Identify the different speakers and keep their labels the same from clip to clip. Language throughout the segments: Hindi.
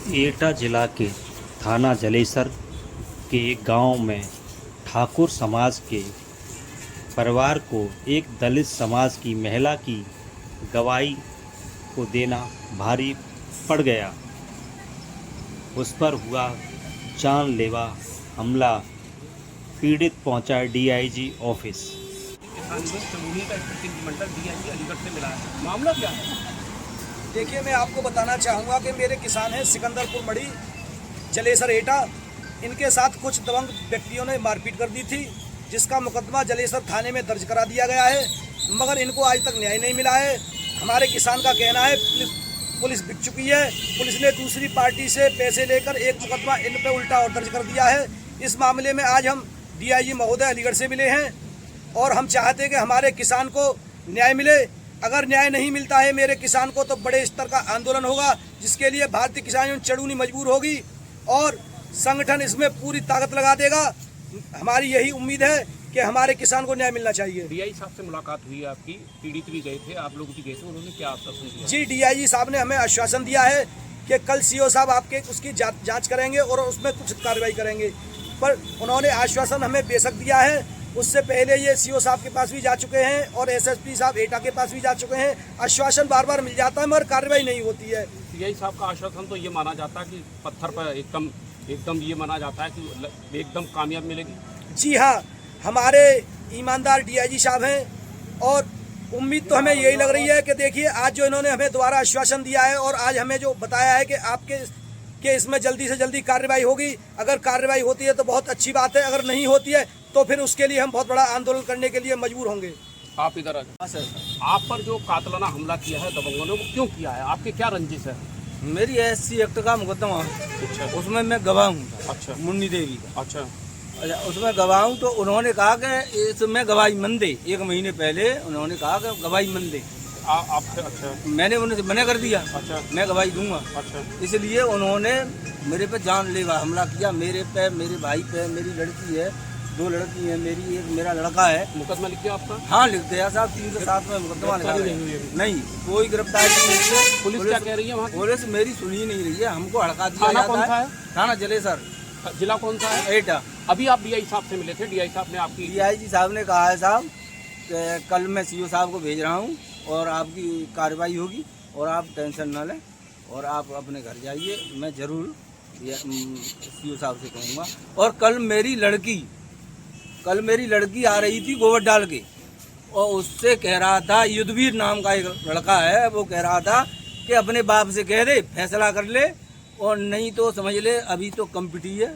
Speaker 1: एटा जिला के थाना जलेसर के गांव में ठाकुर समाज के परिवार को एक दलित समाज की महिला की गवाही को देना भारी पड़ गया। उस पर हुआ जानलेवा हमला, पीड़ित पहुंचा डीआईजी ऑफिस।
Speaker 2: चमोली का एक प्रतिनिधिमंडल डीआईजी अलीगढ़ से मिला है, मामला क्या है?
Speaker 3: देखिए, मैं आपको बताना चाहूँगा कि मेरे किसान हैं सिकंदरपुर मड़ी जलेसर एटा। इनके साथ कुछ दबंग व्यक्तियों ने मारपीट कर दी थी, जिसका मुकदमा जलेसर थाने में दर्ज करा दिया गया है, मगर इनको आज तक न्याय नहीं मिला है। हमारे किसान का कहना है पुलिस बिक चुकी है। पुलिस ने दूसरी पार्टी से पैसे लेकर एक मुकदमा इन पर उल्टा और दर्ज कर दिया है। इस मामले में आज हम डीआईजी महोदय अलीगढ़ से मिले हैं और हम चाहते हैं कि हमारे किसान को न्याय मिले। अगर न्याय नहीं मिलता है मेरे किसान को तो बड़े स्तर का आंदोलन होगा, जिसके लिए भारतीय किसान यूनियन चड़ूनी मजबूर होगी और संगठन इसमें पूरी ताकत लगा देगा। हमारी यही उम्मीद है कि हमारे किसान को न्याय मिलना चाहिए।
Speaker 2: डीआईजी साहब से मुलाकात हुई है आपकी, पीड़ित भी गए थे, आप लोग भी गए थे, उन्होंने क्या आश्वासन दिया?
Speaker 3: जी, डीआईजी साहब ने हमें आश्वासन दिया है कि कल सीओ साहब आपके उसकी जांच करेंगे और उसमें कुछ कार्रवाई करेंगे, पर उन्होंने आश्वासन हमें बेशक दिया है। उससे पहले ये सीओ साहब के पास भी जा चुके हैं और एसएसपी साहब एटा के पास भी जा चुके हैं। आश्वासन बार बार मिल जाता है मगर कार्रवाई नहीं होती है।
Speaker 2: डीआईजी साहब का आश्वासन तो ये माना जाता है कि पत्थर पर एकदम ये माना जाता है कि एकदम कामयाब मिलेगी।
Speaker 3: जी हाँ, हमारे ईमानदार डीआईजी साहब हैं और उम्मीद तो हमें यही लग रही है कि देखिए, आज जो इन्होंने हमें दोबारा आश्वासन दिया है और आज हमें जो बताया है कि आपके इसमें जल्दी से जल्दी कार्रवाई होगी। अगर कार्रवाई होती है तो बहुत अच्छी बात है, अगर नहीं होती है तो फिर उसके लिए हम बहुत बड़ा आंदोलन करने के लिए मजबूर होंगे।
Speaker 2: आप इधर आ जाओ। सर, आप पर जो कातलाना हमला किया है दबंगों ने, वो क्यों किया है? आपके क्या रंजिश है?
Speaker 4: मेरी SC एक्ट का मुकदमा है।
Speaker 2: अच्छा,
Speaker 4: उसमें मैं गवाह हूँ।
Speaker 2: अच्छा,
Speaker 4: मुन्नी देवी का।
Speaker 2: अच्छा,
Speaker 4: उसमें गवाह हूँ। तो उन्होंने कहा कि इसमें गवाही मन दे। 1 महीने पहले उन्होंने कहा कि गवाही मन दे।
Speaker 2: आपसे? अच्छा,
Speaker 4: मैंने उन्हें मना कर दिया।
Speaker 2: अच्छा, मैं
Speaker 4: गवाही दूंगा।
Speaker 2: अच्छा,
Speaker 4: इसलिए उन्होंने मेरे पे जानलेवा हमला किया, मेरे पे, मेरे भाई पे। मेरी लड़की है, 2 लड़की है मेरी, एक मेरा लड़का है।
Speaker 2: मुकदमा लिख दिया आपका?
Speaker 4: हाँ, लिख दिया साहब। 307 में मुकदमा लिखा नहीं, कोई गिरफ्तारी नहीं हुई।
Speaker 2: पुलिस क्या कह रही है वहाँ?
Speaker 4: पुलिस मेरी सुनी नहीं रही है, हमको हड़का दिया
Speaker 2: थाना
Speaker 4: जाता
Speaker 2: कौन सा है?
Speaker 4: थाना जलेसर,
Speaker 2: जिला कौन सा है?
Speaker 4: एटा।
Speaker 2: अभी आप डीआईजी साहब से मिले थे, डीआईजी साहब ने आपकी?
Speaker 4: डीआईजी साहब ने कहा है साहब कि कल मैं सीओ साहब को भेज रहा हूँ और आपकी कार्रवाई होगी और आप टेंशन न लें और आप अपने घर जाइए। मैं ज़रूर सीओ साहब से कहूँगा। और कल मेरी लड़की आ रही थी गोबर डाल के और उससे कह रहा था, युद्धवीर नाम का एक लड़का है, वो कह रहा था कि अपने बाप से कह दे फैसला कर ले और नहीं तो समझ ले अभी तो कम पिटी है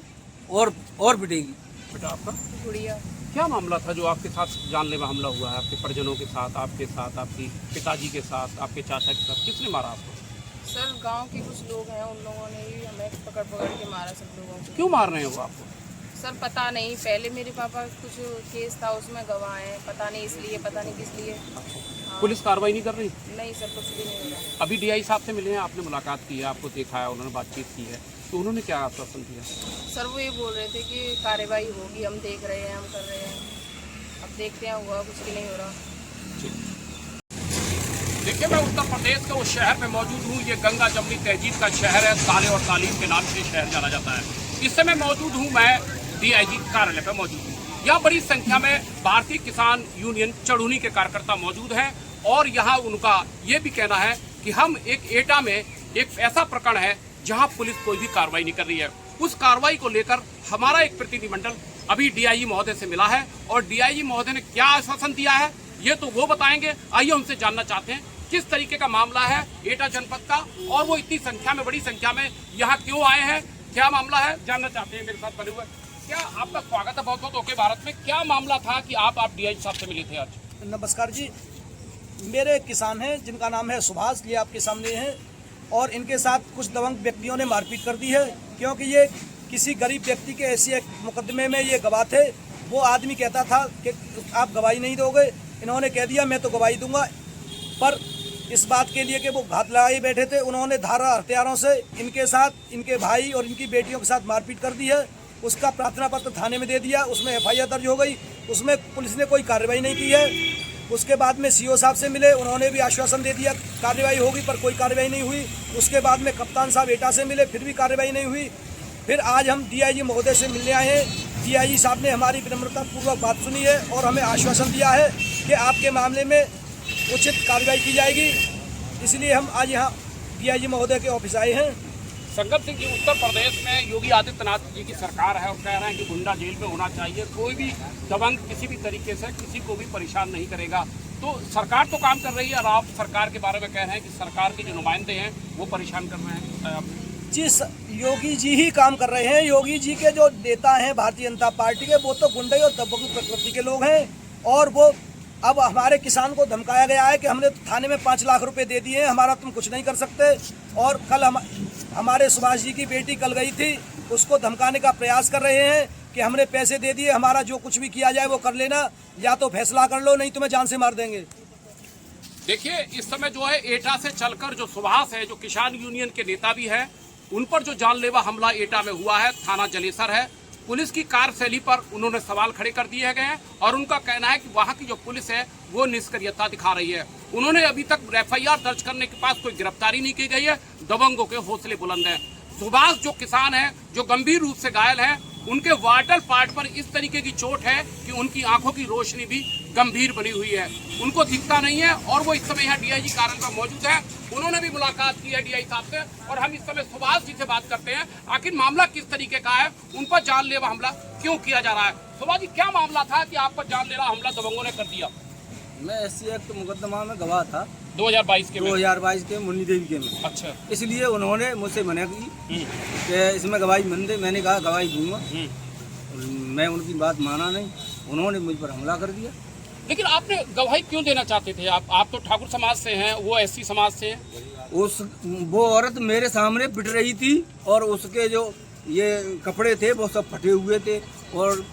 Speaker 4: और पिटेगी।
Speaker 2: बेटा आपका? गुड़िया। क्या मामला था जो आपके साथ जानलेवा हमला हुआ है? आपके परिजनों के साथ, आपके साथ, आपकी पिताजी के साथ, आपके चाचा के साथ, किसने मारा आपको?
Speaker 5: सर, गांव के कुछ लोग हैं, उन लोगों ने ही हमें पकड़ के मारा सब लोगों को।
Speaker 2: क्यों मार रहे हो आपको?
Speaker 5: सर, पता नहीं, पहले मेरे पापा कुछ केस था उसमें गवाह हैं, पता नहीं इसलिए, पता नहीं किस लिए। हाँ।
Speaker 2: पुलिस कार्रवाई नहीं कर रही?
Speaker 5: नहीं सर, कुछ भी नहीं हो रहा।
Speaker 2: अभी डीआईजी साहब से मिले हैं, आपने मुलाकात की है, आपको देखा है, उन्होंने बातचीत की है, तो उन्होंने क्या आश्वासन दिया?
Speaker 5: सर, वो ये बोल रहे थे कि कार्रवाई होगी, हम देख रहे हैं, हम कर रहे हैं, अब देखते हैं, हुआ कुछ भी नहीं हो रहा।
Speaker 2: देखिए, मैं उत्तर प्रदेश के उस शहर में मौजूद हूँ। ये गंगा जमनी तहजीब का शहर है, ताले और तालीम के नाम से शहर जाना जाता है। इस समय मौजूद हूँ मैं डीआईजी कार्यालय पर मौजूद हूँ। यहाँ बड़ी संख्या में भारतीय किसान यूनियन चड़ूनी के कार्यकर्ता मौजूद हैं और यहाँ उनका ये भी कहना है कि हम एक एटा में एक ऐसा प्रकरण है जहाँ पुलिस कोई भी कार्रवाई नहीं कर रही है। उस कार्रवाई को लेकर हमारा एक प्रतिनिधिमंडल अभी डीआईजी महोदय से मिला है और डीआईजी महोदय ने क्या आश्वासन दिया है ये तो वो बताएंगे। आइए उनसे जानना चाहते हैं किस तरीके का मामला है एटा जनपद का और वो इतनी संख्या में, बड़ी संख्या में यहाँ क्यों आए हैं, क्या मामला है, जानना चाहते हैं। मेरे साथ बने हुए, क्या आपका स्वागत है बहुत बहुत ओके भारत में। क्या मामला था कि आप डीआईजी साहब से मिले थे आज?
Speaker 3: नमस्कार जी, मेरे किसान हैं जिनका नाम है सुभाष, ये आपके सामने हैं और इनके साथ कुछ दबंग व्यक्तियों ने मारपीट कर दी है, क्योंकि ये किसी गरीब व्यक्ति के ऐसी एक मुकदमे में ये गवाह थे। वो आदमी कहता था कि आप गवाही नहीं दोगे, इन्होंने कह दिया मैं तो गवाही दूंगा, पर इस बात के लिए कि वो घात लगाए बैठे थे। उन्होंने धारा हथियारों से इनके साथ, इनके भाई और इनकी बेटियों के साथ मारपीट कर दी है। उसका प्रार्थना पत्र थाने में दे दिया, उसमें FIR दर्ज हो गई, उसमें पुलिस ने कोई कार्रवाई नहीं की है। उसके बाद में सीओ साहब से मिले, उन्होंने भी आश्वासन दे दिया कार्रवाई होगी, पर कोई कार्रवाई नहीं हुई। उसके बाद में कप्तान साहब एटा से मिले, फिर भी कार्रवाई नहीं हुई। फिर आज हम डीआईजी महोदय से मिलने आए हैं। डीआईजी साहब ने हमारी विनम्रतापूर्वक बात सुनी है और हमें आश्वासन दिया है कि आपके मामले में उचित कार्रवाई की जाएगी। इसलिए हम आज यहाँ डीआईजी महोदय के ऑफिस आए हैं।
Speaker 2: संगम सिंह जी, उत्तर प्रदेश में योगी आदित्यनाथ जी की सरकार है और कह रहे हैं कि गुंडा जेल में होना चाहिए, कोई भी दबंग किसी भी तरीके से किसी को भी परेशान नहीं करेगा। तो सरकार तो काम कर रही है और आप सरकार के बारे में कह रहे हैं कि सरकार के जो नुमाइंदे हैं वो परेशान कर रहे हैं।
Speaker 3: जी, योगी जी ही काम कर रहे हैं। योगी जी के जो नेता हैं भारतीय जनता पार्टी के, वो तो गुंडे और दबंग प्रकृति के लोग हैं। और वो अब हमारे किसान को धमकाया गया है कि हमने थाने में 5 लाख रुपए दे दिए हैं, हमारा तुम कुछ नहीं कर सकते। और कल हमारे सुभाष जी की बेटी कल गई थी, उसको धमकाने का प्रयास कर रहे हैं कि हमने पैसे दे दिए, हमारा जो कुछ भी किया जाए वो कर लेना, या तो फैसला कर लो नहीं तुम्हें जान से मार देंगे।
Speaker 2: देखिए, इस समय जो है एटा से चलकर जो सुभाष है, जो किसान यूनियन के नेता भी है, उन पर जो जानलेवा हमला एटा में हुआ है, थाना जलेसर है, पुलिस की कार्यशैली पर उन्होंने सवाल खड़े कर दिए गए हैं और उनका कहना है कि वहां की जो पुलिस है वो निष्क्रियता दिखा रही है। उन्होंने अभी तक एफआईआर दर्ज करने के पास कोई गिरफ्तारी नहीं की गई है। दबंगों के हौसले बुलंद हैं। सुभाष जो किसान है, जो गंभीर रूप से घायल है, उनके वाइटल पार्ट पर इस तरीके की चोट है कि उनकी आंखों की रोशनी भी गंभीर बनी हुई है, उनको दिखता नहीं है। और वो इस समय यहाँ डीआईजी कार्यालय पर मौजूद है। उन्होंने भी मुलाकात की है डीआई साहब से और हम इस समय सुभाष जी से बात करते हैं, आखिर मामला किस तरीके का है, उन पर जानलेवा हमला क्यों किया जा रहा है। सुभाष जी, क्या मामला था कि आप पर जानलेवा हमला दबंगों ने कर दिया?
Speaker 4: मैं SC एक्ट मुकदमा में गवाह था
Speaker 2: 2022 के
Speaker 4: 2022 के मुन्नी देवी के में।
Speaker 2: अच्छा।
Speaker 4: इसलिए उन्होंने मुझसे मना की कि इसमें गवाही मन दे। मैंने कहा गवाही दूंगा। मैं उनकी बात माना नहीं, उन्होंने मुझ पर हमला कर दिया।
Speaker 2: लेकिन आपने गवाही क्यों देना चाहते थे? आप तो ठाकुर समाज से हैं, वो SC समाज से हैं।
Speaker 4: वो औरत मेरे सामने पिट रही थी और उसके जो ये कपड़े थे वो सब फटे हुए थे। और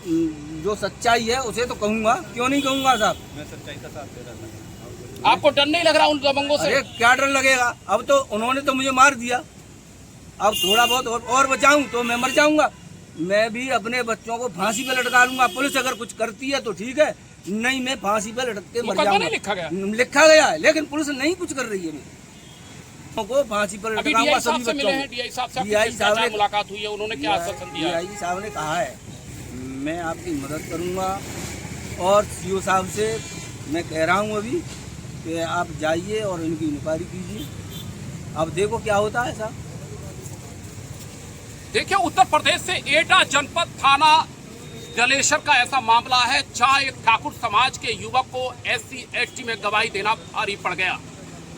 Speaker 4: जो सच्चाई है उसे तो कहूँगा, क्यों नहीं कहूँगा साहब, मैं सच्चाई का साथ दे रहा था।
Speaker 2: आपको डर नहीं लग रहा उन दबंगों से?
Speaker 4: अरे क्या डर लगेगा, अब तो उन्होंने तो मुझे मार दिया। अब थोड़ा बहुत और बचाऊं तो मैं मर जाऊंगा। मैं भी अपने बच्चों को फांसी पे लटका लूंगा। पुलिस अगर कुछ करती है तो ठीक है, नहीं मैं फांसी पे लटक के मर जाऊंगा। लिखा गया है, लेकिन पुलिस नहीं कुछ कर रही है। को फांसी पर लटकाऊंगा सभी बच्चों को। डीआई साहब ने
Speaker 2: मुलाकात हुई है, उन्होंने क्या आश्वासन दिया?
Speaker 4: डीआई साहब ने कहा है मैं आपकी मदद करूंगा। और सीओ साहब से मैं कह रहा हूँ अभी कि आप जाइए और इनकी इंक्वायरी कीजिए। अब देखो क्या होता है साहब।
Speaker 2: देखिए, उत्तर प्रदेश से एटा जनपद थाना जलेसर का ऐसा मामला है जहां एक ठाकुर समाज के युवक को SC ST में गवाही देना भारी पड़ गया।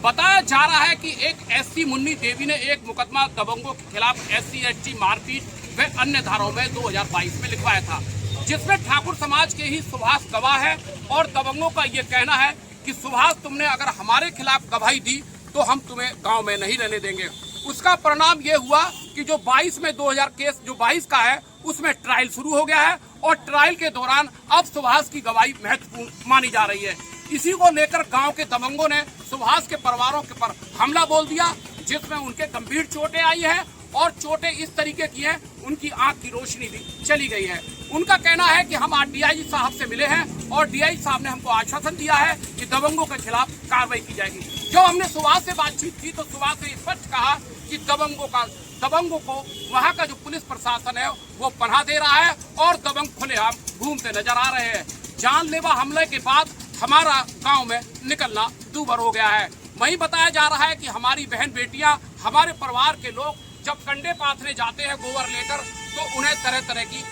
Speaker 2: बताया जा रहा है कि एक SC मुन्नी देवी ने एक मुकदमा दबंगों के खिलाफ SC ST मारपीट व अन्य धाराओं में 2022 में लिखवाया था, जिसमें ठाकुर समाज के ही सुभाष गवाह है। और दबंगों का ये कहना है कि सुभाष, तुमने अगर हमारे खिलाफ गवाही दी तो हम तुम्हें गांव में नहीं रहने देंगे। उसका परिणाम ये हुआ कि जो 22 में 2000 केस जो 22 का है उसमें ट्रायल शुरू हो गया है और ट्रायल के दौरान अब सुभाष की गवाही महत्वपूर्ण मानी जा रही है। इसी को लेकर गांव के दबंगों ने सुभाष के परिवारों के पर हमला बोल दिया, जिसमें उनके गंभीर चोटें आई हैं और चोटें इस तरीके की हैं उनकी आंख की रोशनी भी चली गई है। उनका कहना है कि हम आज डीआईजी साहब से मिले हैं और डीआईजी साहब ने हमको आश्वासन दिया है कि दबंगों के खिलाफ कार्रवाई की जाएगी। जब हमने सुभाष से बातचीत की तो सुभाष ने स्पष्ट कहा कि दबंगों को वहाँ का जो पुलिस प्रशासन है वो पनाह दे रहा है और दबंग खुलेआम घूमते नजर आ रहे हैं। जानलेवा हमले के बाद हमारा गांव में निकलना दूभर हो गया है। वहीं बताया जा रहा है कि हमारी बहन बेटियां, हमारे परिवार के लोग जब कंडे पाथने जाते हैं गोबर लेकर तो उन्हें तरह तरह की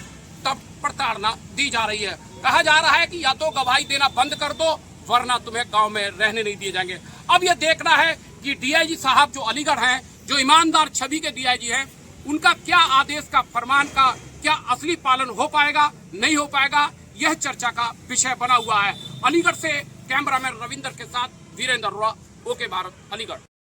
Speaker 2: तब प्रताड़ना दी जा रही है। कहा जा रहा है कि या तो गवाही देना बंद कर दो वरना तुम्हें गांव में रहने नहीं दिए जाएंगे। अब यह देखना है कि डीआईजी साहब जो अलीगढ़ हैं, जो ईमानदार छवि के डीआईजी हैं, उनका क्या आदेश का फरमान का क्या असली पालन हो पाएगा नहीं हो पाएगा, यह चर्चा का विषय बना हुआ है। अलीगढ़ से कैमरामैन रविंदर के साथ वीरेंद्र अरोड़ा, ओके भारत, अलीगढ़।